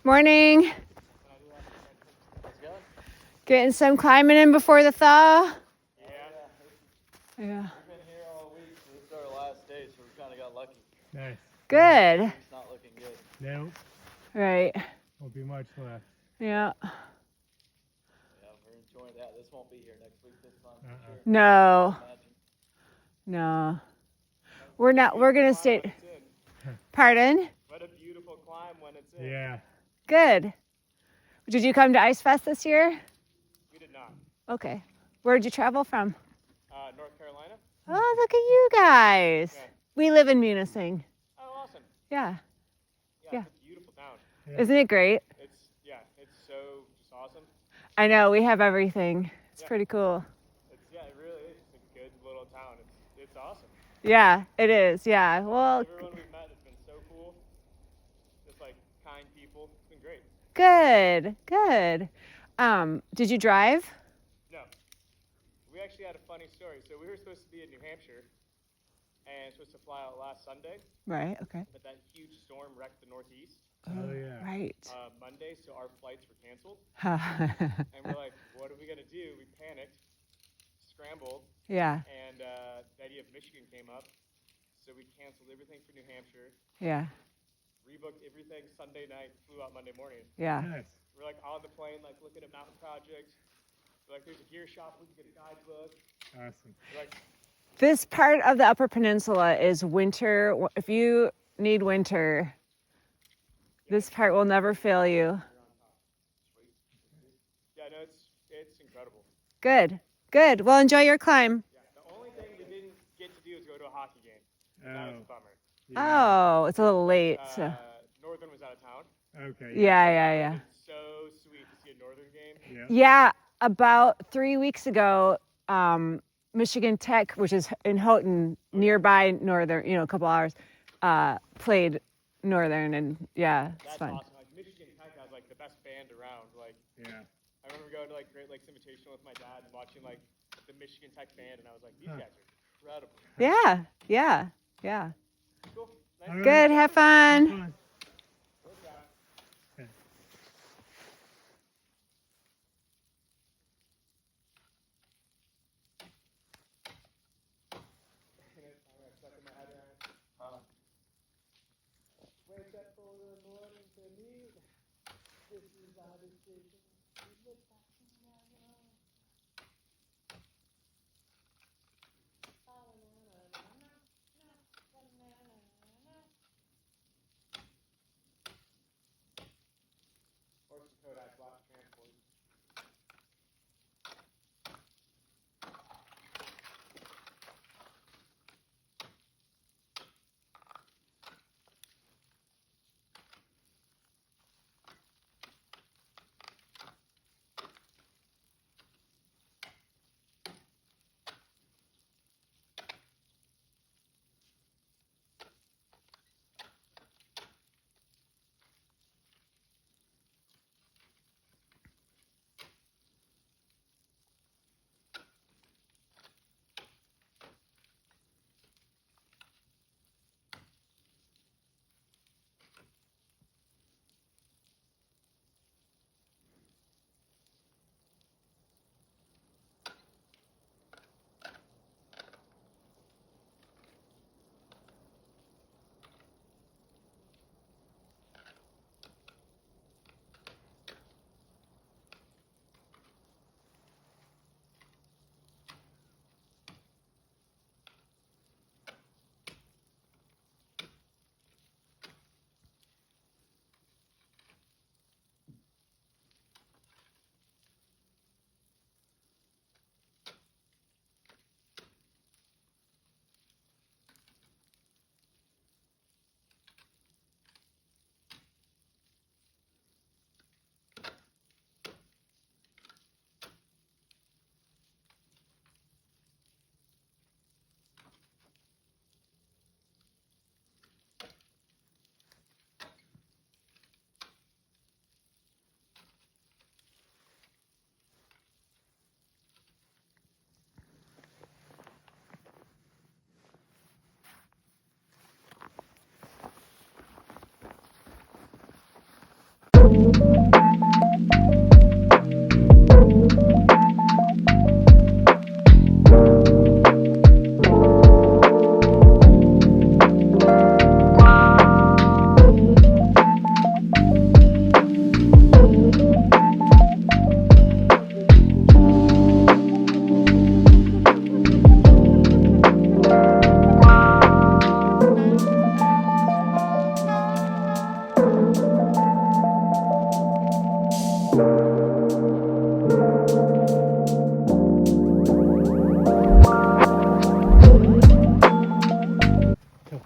Morning. How's it going? Getting some climbing in before the thaw. Yeah. We've been here all week, so this is our last day, so we kind of got lucky. Nice. Good. It's not looking good. Nope. Right. Won't be much left. Yeah. Yeah, we're enjoying that. This won't be here next week this time. For sure. No. Imagine. No. We're not. We're gonna stay. When Pardon? What a beautiful climb when it's in. Yeah. Good. Did you come to Ice Fest this year? We did not. Okay. Where'd you travel from? North Carolina. Oh, look at you guys. Yeah. We live in Munising. Oh, awesome. Yeah. Yeah. It's a beautiful town. Yeah. Isn't it great? It's so just awesome. I know. We have everything. It's Yeah. pretty cool. It really is. It's a good little town. It's awesome. Yeah, it is. Yeah. Well, Everyone we've met has been so cool. Just like kind people. It's been great. good. Good. Did you drive? No. We actually had a funny story. So we were supposed to be in New Hampshire and supposed to fly out last Sunday, Right. Okay. but that huge storm wrecked the Northeast Oh, yeah. Right. Monday, so our flights were canceled. yeah. And we're like, what are we going to do? We panicked, scrambled, and the idea of Michigan came up. So we canceled everything for New Hampshire, Yeah. rebooked everything Sunday night, flew out Monday morning. Yeah. Nice. We're like on the plane, like looking at mountain projects. We're like, there's a gear shop, we can get a guidebook. Awesome. We're like, This part of the Upper Peninsula is winter. If you need winter, this part will never fail you. yeah, no, it's incredible. Good. Good. Well, enjoy your climb. Yeah, the only thing we didn't get to do is go to a hockey game. That was a bummer. Oh, it's a little late. So. Northern was out of town. Okay. Yeah. It's so sweet to see a Northern game. Yeah. Yeah. About 3 weeks ago, Michigan Tech, which is in Houghton, nearby Northern, a couple hours, played Northern, and yeah, it's That's fun. awesome. Like Michigan Tech has like the best band around. Like Yeah. I remember going to like Great Lakes Invitational with my dad and watching like the Michigan Tech band, and I was like, these guys are incredible. Yeah. Cool. Nice. All right. Good. Have fun. Fun. Okay. Wake up for the morning to meet. This is our decision. We look back to now. Horse and Kodak lost transport.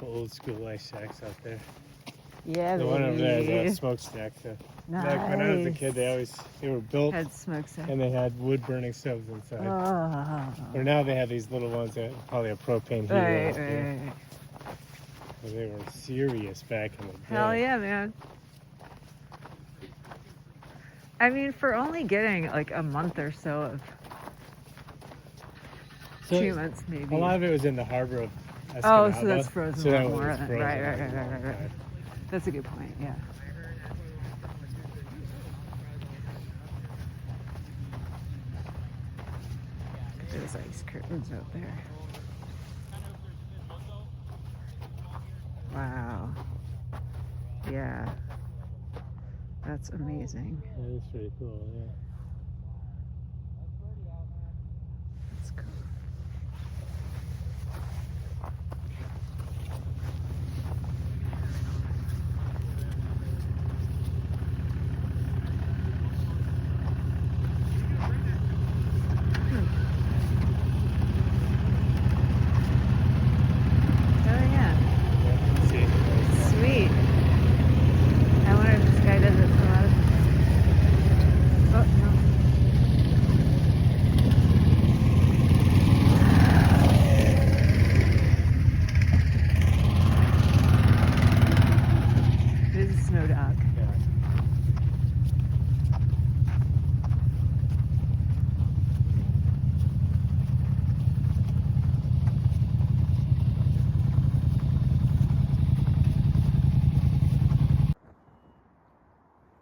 Old school ice shacks out there. Yeah, The one over there is a smokestack. So nice. Like when I was a kid, they were built Had smokestack. and they had wood burning stoves inside. Oh. Or now they have these little ones that probably a propane heater. Right. Well, they were serious back in the day. Hell yeah, man. I mean, for only getting like a month or so of 2 months, maybe. A lot of it was in the harbor of Escanaba. Oh, so that's frozen so that more. was frozen. Right. That's a good point, yeah. Look at those ice curtains out there. Wow. Yeah. That's amazing. That is pretty cool, yeah. That's cool.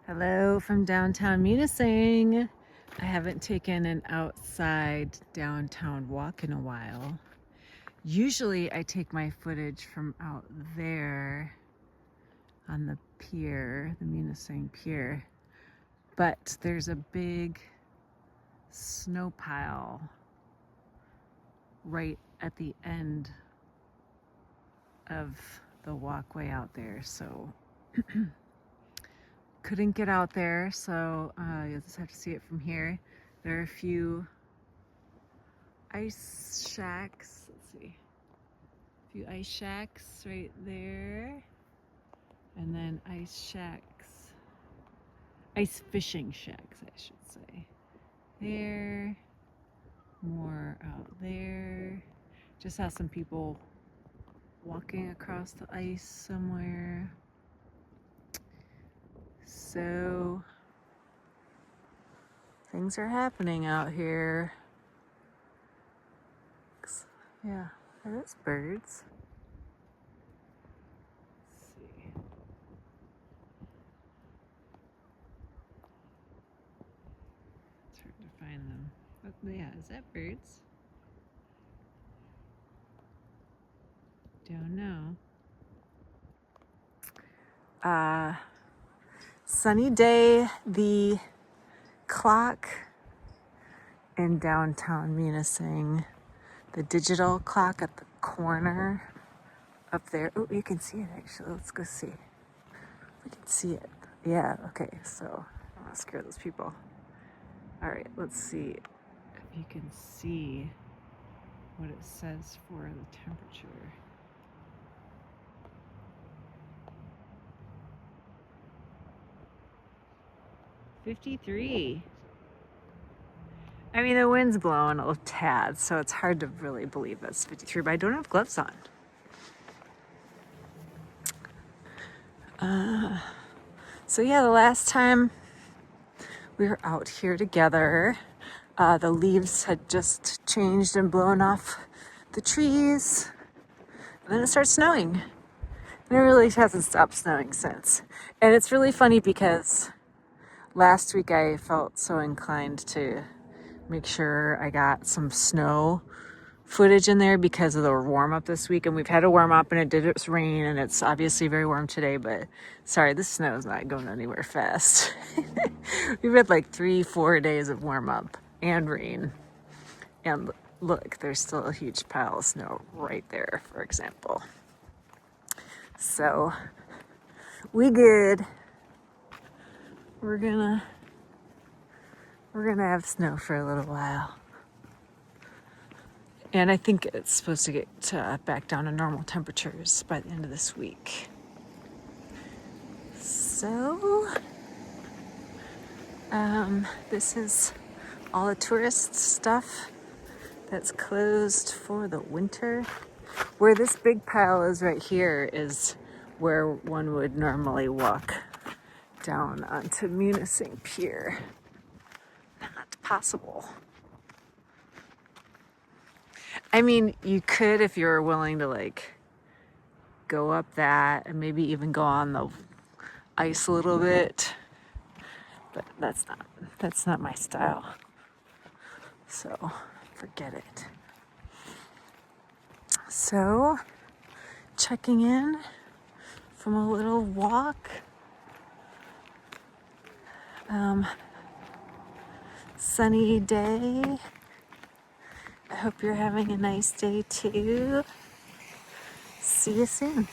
Hello from downtown Munising. I haven't taken an outside downtown walk in a while. Usually I take my footage from out there on the pier, the Munising pier, but there's a big snow pile right at the end of the walkway out there, so couldn't get out there, so you'll just have to see it from here. There are a few ice shacks. Let's see. A few ice shacks right there. And then ice fishing shacks, I should say. There. More out there. Just saw some people walking across the ice somewhere. So things are happening out here. Yeah, there's birds. Let's see. It's hard to find them. But yeah, is that birds? Don't know. Sunny day. The clock in downtown Munising, the digital clock at the corner up there. Oh, you can see it actually. Let's go see. We can see it. Yeah, okay, so I don't want to scare those people. All right, let's see if you can see what it says for the temperature. $53. I mean, the wind's blowing a little tad, so it's hard to really believe it's 53, but I don't have gloves on. So yeah, the last time we were out here together, the leaves had just changed and blown off the trees, and then it started snowing. And it really hasn't stopped snowing since. And it's really funny because last week I felt so inclined to make sure I got some snow footage in there because of the warm up this week, and we've had a warm up and it did rain and it's obviously very warm today, but sorry, the snow is not going anywhere fast. We've had like 3-4 days of warm up and rain, and look, there's still a huge pile of snow right there, for example. So we good. We're gonna have snow for a little while. And I think it's supposed to get back down to normal temperatures by the end of this week. So, this is all the tourist stuff that's closed for the winter. Where this big pile is right here is where one would normally walk down onto Munising Pier. Not possible. I mean, you could if you were willing to like go up that and maybe even go on the ice a little bit, but that's not my style. So forget it. So checking in from a little walk. Sunny day. I hope you're having a nice day too. See you soon.